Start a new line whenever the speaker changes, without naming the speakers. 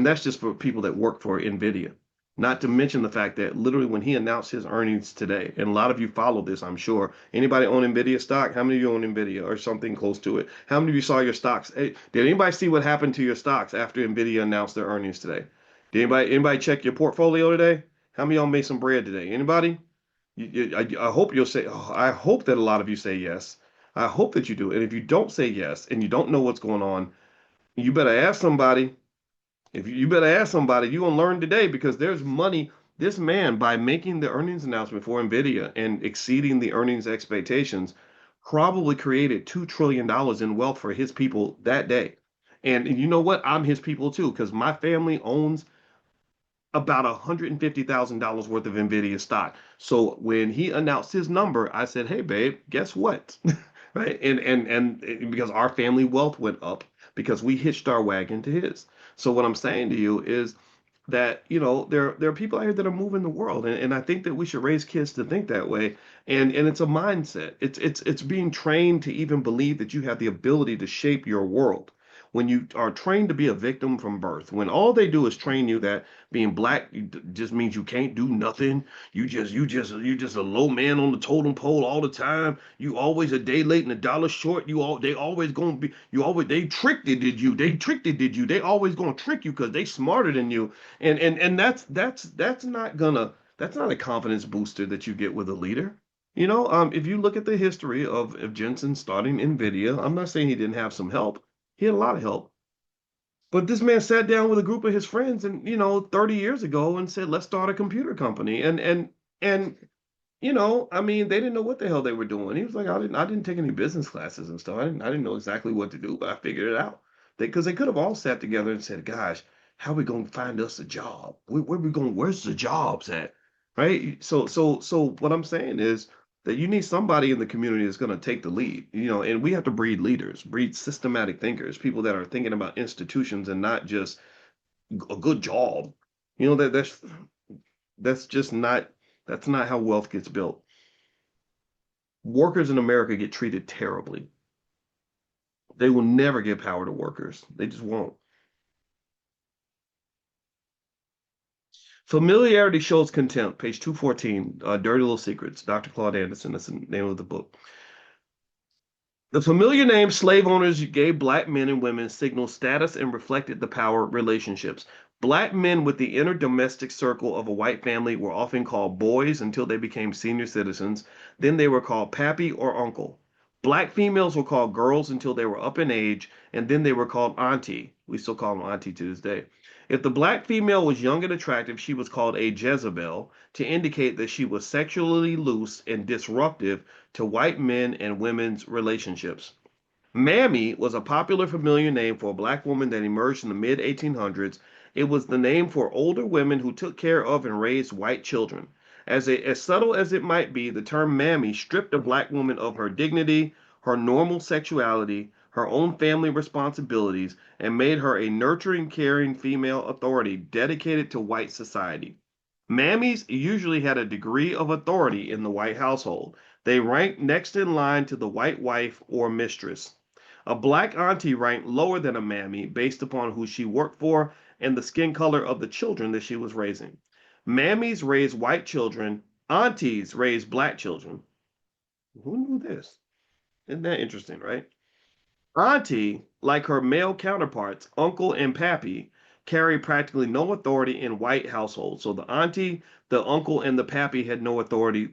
And that's just for people that work for NVIDIA. Not to mention the fact that literally when he announced his earnings today, and a lot of you follow this, I'm sure. Anybody own NVIDIA stock? How many of you own NVIDIA or something close to it? How many of you saw your stocks? Hey, did anybody see what happened to your stocks after NVIDIA announced their earnings today? Did anybody check your portfolio today? How many of y'all made some bread today? Anybody? I hope you'll say, oh, I hope that a lot of you say yes. I hope that you do. And if you don't say yes and you don't know what's going on, you better ask somebody. If you better ask somebody, you're gonna learn today because there's money. This man, by making the earnings announcement for NVIDIA and exceeding the earnings expectations, probably created $2 trillion in wealth for his people that day. And you know what? I'm his people too, because my family owns about $150,000 worth of NVIDIA stock. So when he announced his number, I said, "Hey, babe, guess what?" Right? And because our family wealth went up because we hitched our wagon to his. So what I'm saying to you is that there are people out here that are moving the world, and I think that we should raise kids to think that way. And it's a mindset. It's being trained to even believe that you have the ability to shape your world. When you are trained to be a victim from birth, when all they do is train you that being black just means you can't do nothing, you just a low man on the totem pole all the time. You always a day late and a dollar short. They always gonna be you always they tricked it did you they tricked it did you they always gonna trick you because they smarter than you. And that's not a confidence booster that you get with a leader. If you look at the history of Jensen starting NVIDIA, I'm not saying he didn't have some help. He had a lot of help. But this man sat down with a group of his friends and 30 years ago and said, "Let's start a computer company." And I mean, they didn't know what the hell they were doing. He was like, I didn't take any business classes and stuff. I didn't know exactly what to do, but I figured it out. Because they could have all sat together and said, "Gosh, how are we gonna find us a job? Where's the jobs at?" Right? So what I'm saying is that you need somebody in the community that's gonna take the lead, and we have to breed leaders, breed systematic thinkers, people that are thinking about institutions and not just a good job. That's just not that's not how wealth gets built. Workers in America get treated terribly. They will never give power to workers. They just won't. Familiarity shows contempt, page 214, Dirty Little Secrets, Dr. Claude Anderson. That's the name of the book. The familiar name slave owners gave black men and women signaled status and reflected the power relationships. Black men with the inner domestic circle of a white family were often called boys until they became senior citizens. Then they were called pappy or uncle. Black females were called girls until they were up in age, and then they were called auntie. We still call them auntie to this day. If the black female was young and attractive, she was called a Jezebel to indicate that she was sexually loose and disruptive to white men and women's relationships. Mammy was a popular familiar name for a black woman that emerged in the mid 1800s. It was the name for older women who took care of and raised white children. As subtle as it might be, the term mammy stripped a black woman of her dignity, her normal sexuality, her own family responsibilities, and made her a nurturing, caring female authority dedicated to white society. Mammies usually had a degree of authority in the white household. They ranked next in line to the white wife or mistress. A black auntie ranked lower than a mammy based upon who she worked for and the skin color of the children that she was raising. Mammies raised white children, aunties raised black children. Who knew this? Isn't that interesting, right? Auntie, like her male counterparts, uncle and pappy, carry practically no authority in white households. So the auntie, the uncle, and the pappy had no authority